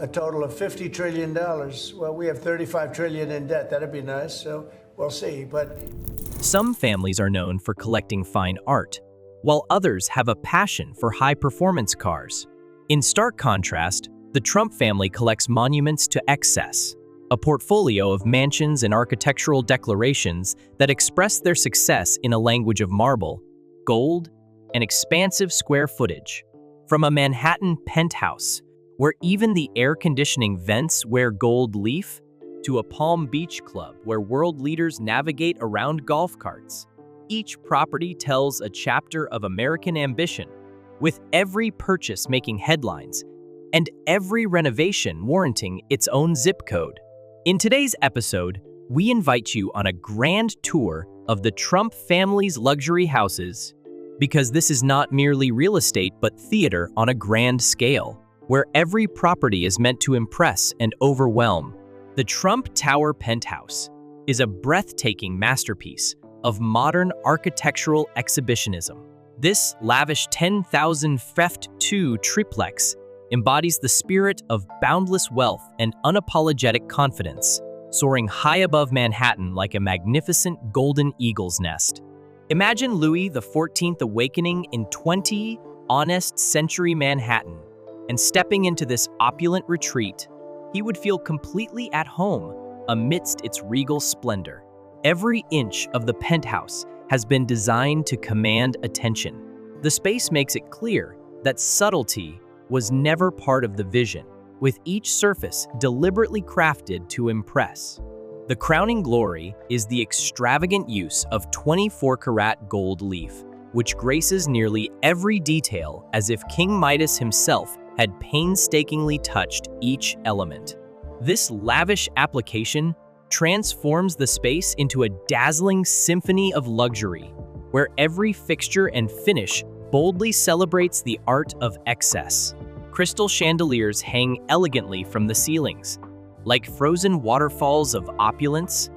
a total of $50 trillion. Well, we have 35 trillion in debt. That'd be nice. So we'll see. But some families are known for collecting fine art, while others have a passion for high-performance cars. In stark contrast, the Trump family collects monuments to excess, a portfolio of mansions and architectural declarations that express their success in a language of marble, gold, and expansive square footage. From a Manhattan penthouse, where even the air conditioning vents wear gold leaf, to a Palm Beach club where world leaders navigate around golf carts, each property tells a chapter of American ambition, with every purchase making headlines and every renovation warranting its own zip code. In today's episode, we invite you on a grand tour of the Trump family's luxury houses, because this is not merely real estate but theater on a grand scale, where every property is meant to impress and overwhelm. The Trump Tower penthouse is a breathtaking masterpiece of modern architectural exhibitionism. This lavish 10,000 Feft2 triplex embodies the spirit of boundless wealth and unapologetic confidence, soaring high above Manhattan like a magnificent golden eagle's nest. Imagine Louis XIV awakening in 20th century Manhattan, and stepping into this opulent retreat, he would feel completely at home amidst its regal splendor. Every inch of the penthouse has been designed to command attention. The space makes it clear that subtlety was never part of the vision, with each surface deliberately crafted to impress. The crowning glory is the extravagant use of 24-karat gold leaf, which graces nearly every detail as if King Midas himself had painstakingly touched each element. This lavish application transforms the space into a dazzling symphony of luxury, where every fixture and finish boldly celebrates the art of excess. Crystal chandeliers hang elegantly from the ceilings. Like frozen waterfalls of opulence,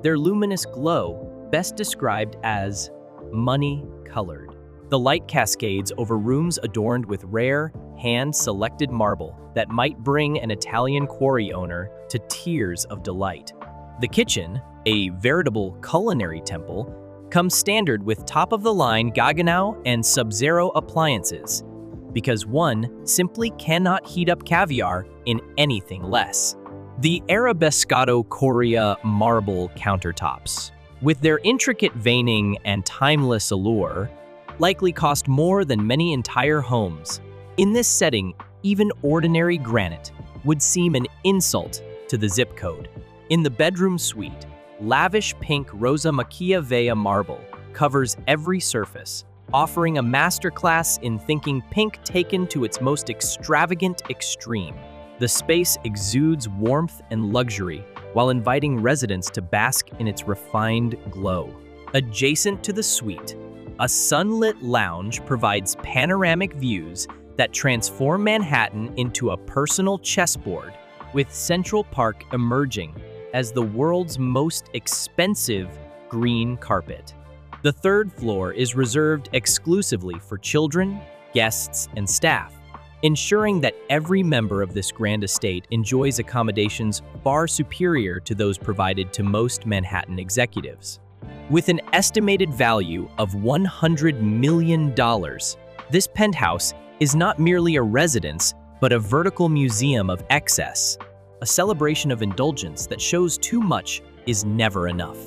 their luminous glow, best described as money-colored. The light cascades over rooms adorned with rare, hand-selected marble that might bring an Italian quarry owner to tears of delight. The kitchen, a veritable culinary temple, comes standard with top-of-the-line Gaggenau and Sub-Zero appliances, because one simply cannot heat up caviar in anything less. The Arabescato Coria marble countertops, with their intricate veining and timeless allure, likely cost more than many entire homes. In this setting, even ordinary granite would seem an insult to the zip code. In the bedroom suite, lavish pink Rosa Machiavella marble covers every surface, offering a masterclass in thinking pink taken to its most extravagant extreme. The space exudes warmth and luxury while inviting residents to bask in its refined glow. Adjacent to the suite, a sunlit lounge provides panoramic views that transform Manhattan into a personal chessboard, with Central Park emerging as the world's most expensive green carpet. The third floor is reserved exclusively for children, guests, and staff, ensuring that every member of this grand estate enjoys accommodations far superior to those provided to most Manhattan executives. With an estimated value of $100 million, this penthouse is not merely a residence, but a vertical museum of excess, a celebration of indulgence that shows too much is never enough.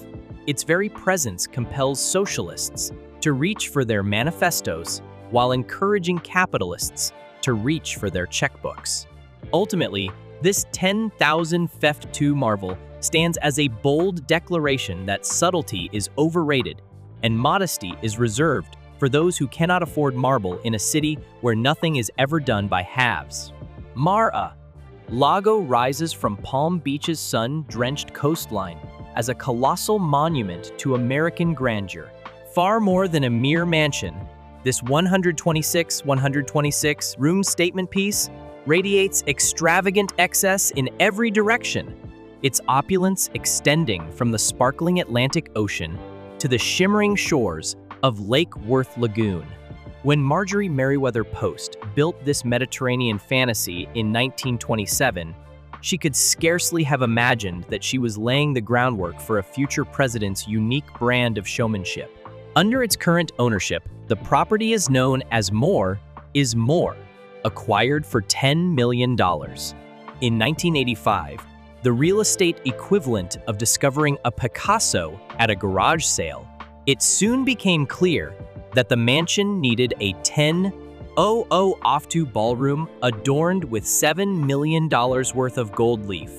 Its very presence compels socialists to reach for their manifestos while encouraging capitalists to reach for their checkbooks. Ultimately, this 10,000 Feft2 marvel stands as a bold declaration that subtlety is overrated and modesty is reserved for those who cannot afford marble in a city where nothing is ever done by halves. Mar-a-Lago rises from Palm Beach's sun-drenched coastline as a colossal monument to American grandeur. Far more than a mere mansion, this 126 room statement piece radiates extravagant excess in every direction, its opulence extending from the sparkling Atlantic Ocean to the shimmering shores of Lake Worth Lagoon. When Marjorie Merriweather Post built this Mediterranean fantasy in 1927, she could scarcely have imagined that she was laying the groundwork for a future president's unique brand of showmanship. Under its current ownership, the property is known as More is More, acquired for $10 million. In 1985, the real estate equivalent of discovering a Picasso at a garage sale, it soon became clear that the mansion needed a 10,000 off-to ballroom adorned with $7 million worth of gold leaf,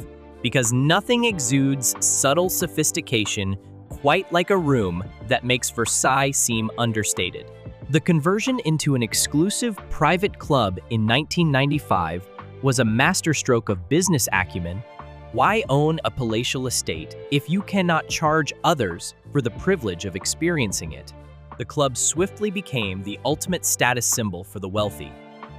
because nothing exudes subtle sophistication quite like a room that makes Versailles seem understated. The conversion into an exclusive private club in 1995 was a masterstroke of business acumen. Why own a palatial estate if you cannot charge others for the privilege of experiencing it? The club swiftly became the ultimate status symbol for the wealthy,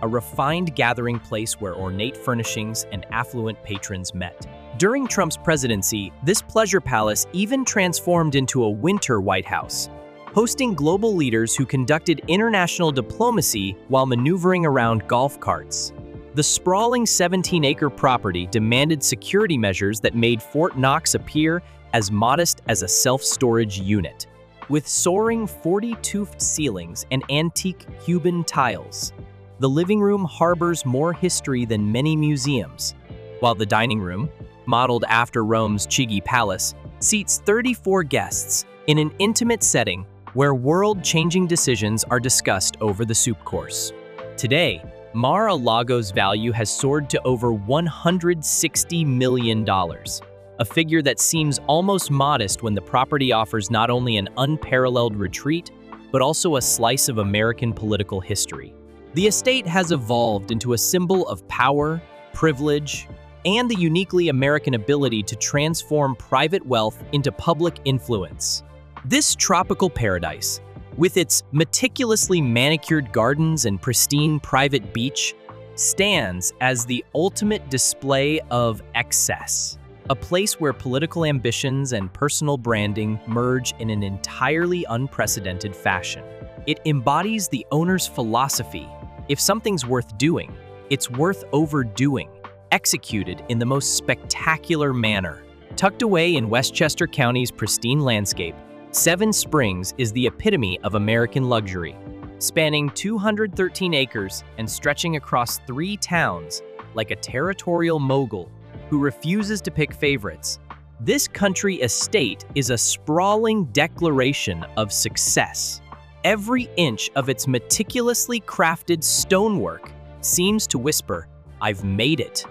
a refined gathering place where ornate furnishings and affluent patrons met. During Trump's presidency, this pleasure palace even transformed into a winter White House, hosting global leaders who conducted international diplomacy while maneuvering around golf carts. The sprawling 17-acre property demanded security measures that made Fort Knox appear as modest as a self-storage unit. With soaring 40-toothed ceilings and antique Cuban tiles, the living room harbors more history than many museums, while the dining room, modeled after Rome's Chigi Palace, seats 34 guests in an intimate setting where world-changing decisions are discussed over the soup course. Today, Mar-a-Lago's value has soared to over $160 million, a figure that seems almost modest when the property offers not only an unparalleled retreat, but also a slice of American political history. The estate has evolved into a symbol of power, privilege, and the uniquely American ability to transform private wealth into public influence. This tropical paradise, with its meticulously manicured gardens and pristine private beach, stands as the ultimate display of excess. A place where political ambitions and personal branding merge in an entirely unprecedented fashion. It embodies the owner's philosophy: if something's worth doing, it's worth overdoing, executed in the most spectacular manner. Tucked away in Westchester County's pristine landscape, Seven Springs is the epitome of American luxury. Spanning 213 acres and stretching across 3 towns like a territorial mogul who refuses to pick favorites, this country estate is a sprawling declaration of success. Every inch of its meticulously crafted stonework seems to whisper, "I've made it."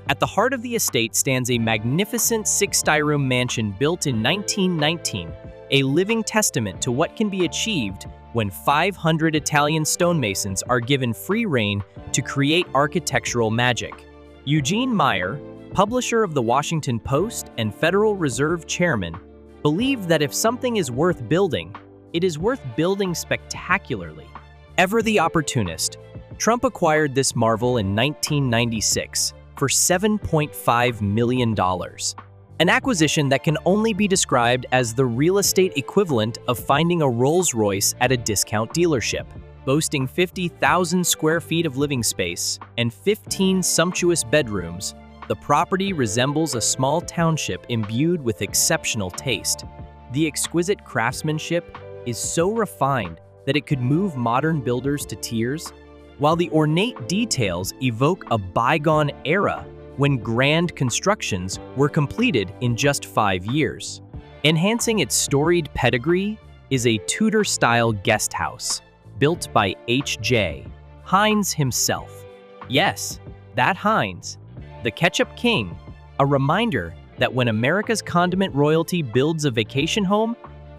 At the heart of the estate stands a magnificent 6-story-room mansion built in 1919, a living testament to what can be achieved when 500 Italian stonemasons are given free rein to create architectural magic. Eugene Meyer, publisher of the Washington Post and Federal Reserve chairman, believed that if something is worth building, it is worth building spectacularly. Ever the opportunist, Trump acquired this marvel in 1996 for $7.5 million. An acquisition that can only be described as the real estate equivalent of finding a Rolls-Royce at a discount dealership. Boasting 50,000 square feet of living space and 15 sumptuous bedrooms, the property resembles a small township imbued with exceptional taste. The exquisite craftsmanship is so refined that it could move modern builders to tears, while the ornate details evoke a bygone era when grand constructions were completed in just 5 years. Enhancing its storied pedigree is a Tudor-style guest house built by H.J. Heinz himself. Yes, that Heinz, the Ketchup King, a reminder that when America's condiment royalty builds a vacation home,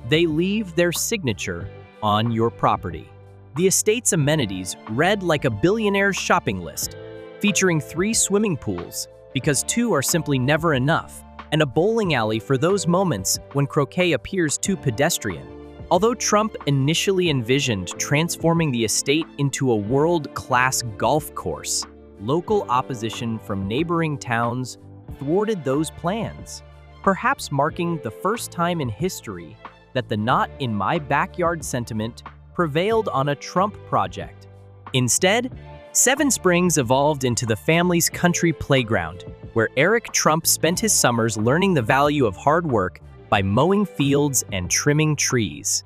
they leave their signature on your property. The estate's amenities read like a billionaire's shopping list, featuring 3 swimming pools, because 2 are simply never enough, and a bowling alley for those moments when croquet appears too pedestrian. Although Trump initially envisioned transforming the estate into a world-class golf course, local opposition from neighboring towns thwarted those plans, perhaps marking the first time in history that the not-in-my-backyard sentiment prevailed on a Trump project. Instead, Seven Springs evolved into the family's country playground, where Eric Trump spent his summers learning the value of hard work by mowing fields and trimming trees.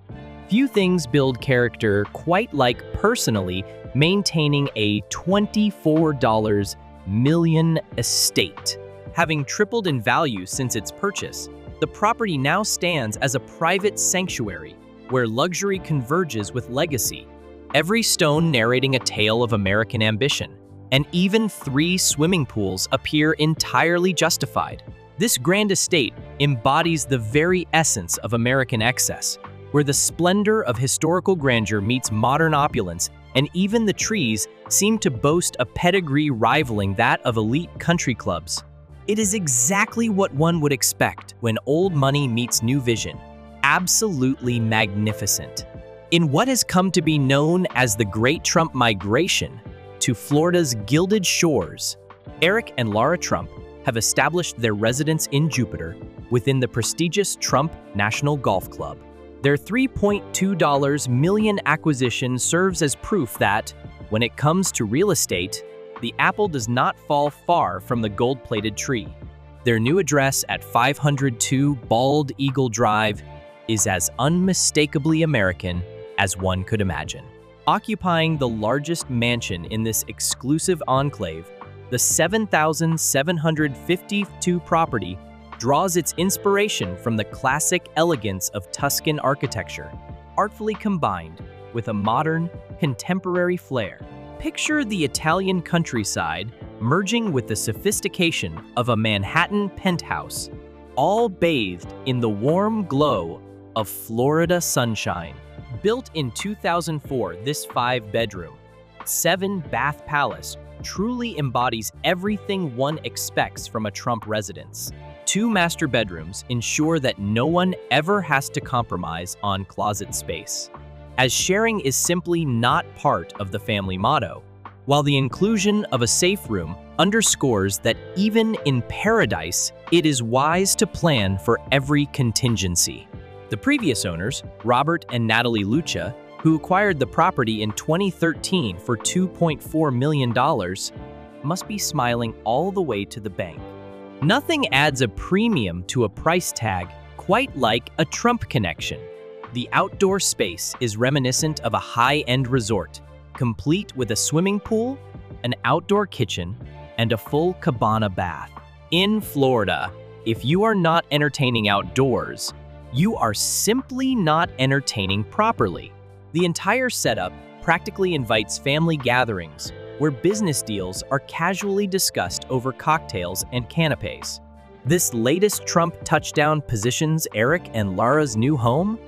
Few things build character quite like personally maintaining a $24 million estate. Having tripled in value since its purchase, the property now stands as a private sanctuary where luxury converges with legacy, every stone narrating a tale of American ambition, and even 3 swimming pools appear entirely justified. This grand estate embodies the very essence of American excess, where the splendor of historical grandeur meets modern opulence, and even the trees seem to boast a pedigree rivaling that of elite country clubs. It is exactly what one would expect when old money meets new vision. Absolutely magnificent. In what has come to be known as the Great Trump Migration to Florida's Gilded Shores, Eric and Laura Trump have established their residence in Jupiter within the prestigious Trump National Golf Club. Their $3.2 million acquisition serves as proof that, when it comes to real estate, the apple does not fall far from the gold-plated tree. Their new address at 502 Bald Eagle Drive is as unmistakably American as one could imagine. Occupying the largest mansion in this exclusive enclave, the 7,752 property draws its inspiration from the classic elegance of Tuscan architecture, artfully combined with a modern, contemporary flair. Picture the Italian countryside merging with the sophistication of a Manhattan penthouse, all bathed in the warm glow of Florida sunshine. Built in 2004, this 5-bedroom, 7-bath palace truly embodies everything one expects from a Trump residence. 2 master bedrooms ensure that no one ever has to compromise on closet space, as sharing is simply not part of the family motto, while the inclusion of a safe room underscores that even in paradise, it is wise to plan for every contingency. The previous owners, Robert and Natalie Lucha, who acquired the property in 2013 for $2.4 million, must be smiling all the way to the bank. Nothing adds a premium to a price tag quite like a Trump connection. The outdoor space is reminiscent of a high-end resort, complete with a swimming pool, an outdoor kitchen, and a full cabana bath. In Florida, if you are not entertaining outdoors, you are simply not entertaining properly. The entire setup practically invites family gatherings where business deals are casually discussed over cocktails and canapes. This latest Trump touchdown positions Eric and Laura's new home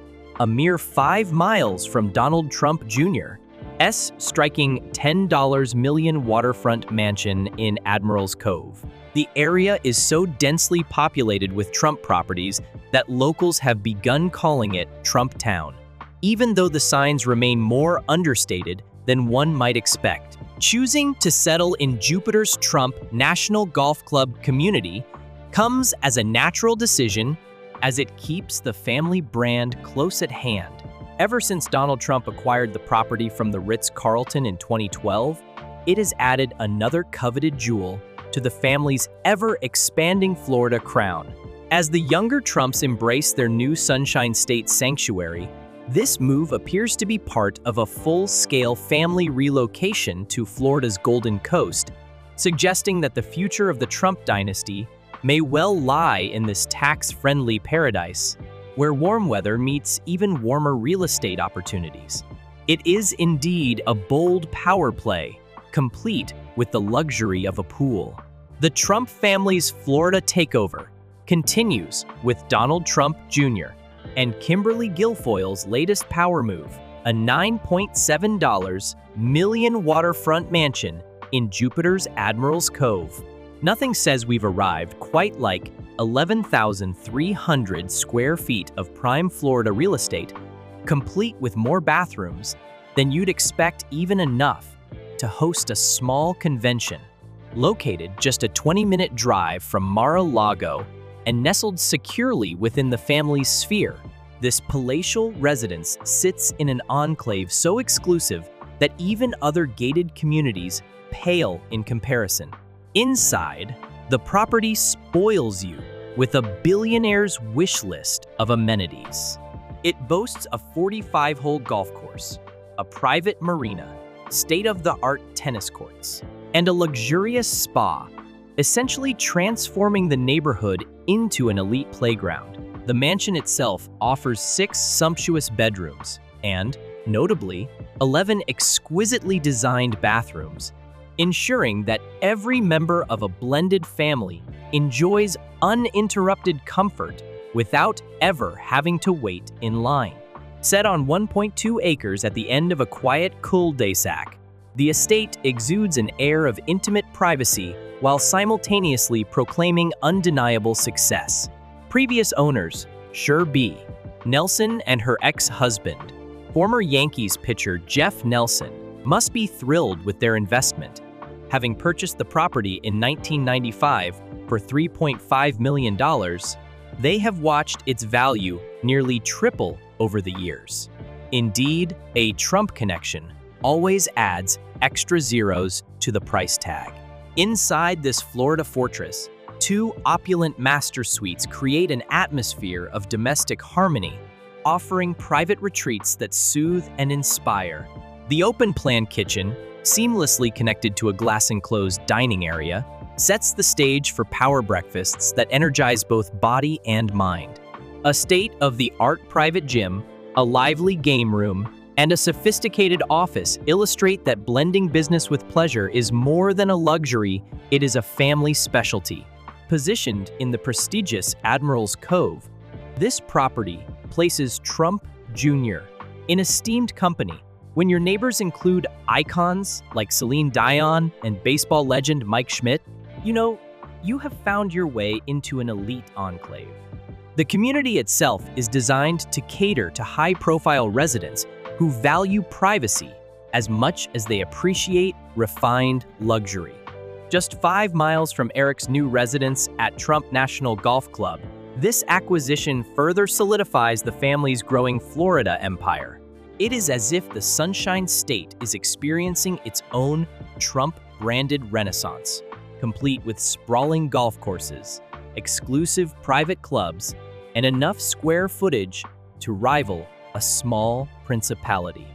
a mere 5 miles from Donald Trump Jr.'s striking $10 million waterfront mansion in Admiral's Cove. The area is so densely populated with Trump properties that locals have begun calling it Trump Town, even though the signs remain more understated than one might expect. Choosing to settle in Jupiter's Trump National Golf Club community comes as a natural decision as it keeps the family brand close at hand. Ever since Donald Trump acquired the property from the Ritz-Carlton in 2012, it has added another coveted jewel to the family's ever-expanding Florida crown. As the younger Trumps embrace their new Sunshine State sanctuary, this move appears to be part of a full-scale family relocation to Florida's Golden Coast, suggesting that the future of the Trump dynasty may well lie in this tax-friendly paradise, where warm weather meets even warmer real estate opportunities. It is indeed a bold power play, complete with the luxury of a pool. The Trump family's Florida takeover continues with Donald Trump Jr. and Kimberly Guilfoyle's latest power move, a $9.7 million waterfront mansion in Jupiter's Admiral's Cove. Nothing says we've arrived quite like 11,300 square feet of prime Florida real estate, complete with more bathrooms than you'd expect, even enough to host a small convention. Located just a 20-minute drive from Mar-a-Lago and nestled securely within the family's sphere, this palatial residence sits in an enclave so exclusive that even other gated communities pale in comparison. Inside, the property spoils you with a billionaire's wish list of amenities. It boasts a 45-hole golf course, a private marina, state-of-the-art tennis courts, and a luxurious spa, essentially transforming the neighborhood into an elite playground. The mansion itself offers 6 sumptuous bedrooms and, notably, 11 exquisitely designed bathrooms, ensuring that every member of a blended family enjoys uninterrupted comfort without ever having to wait in line. Set on 1.2 acres at the end of a quiet cul-de-sac, the estate exudes an air of intimate privacy while simultaneously proclaiming undeniable success. Previous owners, Sher B. Nelson and her ex-husband, former Yankees pitcher Jeff Nelson, must be thrilled with their investment. Having purchased the property in 1995 for $3.5 million, they have watched its value nearly triple over the years. Indeed, a Trump connection always adds extra zeros to the price tag. Inside this Florida fortress, 2 opulent master suites create an atmosphere of domestic harmony, offering private retreats that soothe and inspire. The open-plan kitchen, seamlessly connected to a glass-enclosed dining area, sets the stage for power breakfasts that energize both body and mind. A state-of-the-art private gym, a lively game room, and a sophisticated office illustrate that blending business with pleasure is more than a luxury, it is a family specialty. Positioned in the prestigious Admiral's Cove, this property places Trump Jr. in esteemed company. When your neighbors include icons like Celine Dion and baseball legend Mike Schmidt, you have found your way into an elite enclave. The community itself is designed to cater to high-profile residents who value privacy as much as they appreciate refined luxury. Just 5 miles from Eric's new residence at Trump National Golf Club, this acquisition further solidifies the family's growing Florida empire. It is as if the Sunshine State is experiencing its own Trump-branded renaissance, complete with sprawling golf courses, exclusive private clubs, and enough square footage to rival a small principality.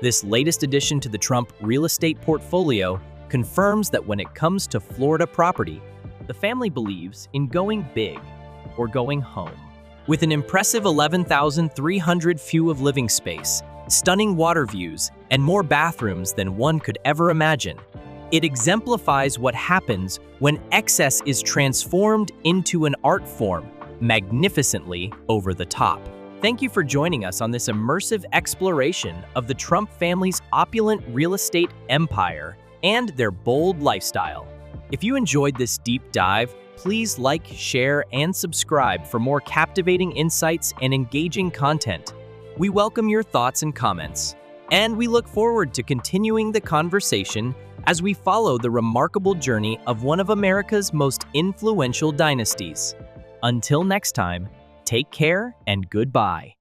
This latest addition to the Trump real estate portfolio confirms that when it comes to Florida property, the family believes in going big or going home. With an impressive 11,300 few of living space, stunning water views, and more bathrooms than one could ever imagine, it exemplifies what happens when excess is transformed into an art form, magnificently over the top. Thank you for joining us on this immersive exploration of the Trump family's opulent real estate empire and their bold lifestyle. If you enjoyed this deep dive, please like, share, and subscribe for more captivating insights and engaging content. We welcome your thoughts and comments, and we look forward to continuing the conversation as we follow the remarkable journey of one of America's most influential dynasties. Until next time, take care and goodbye.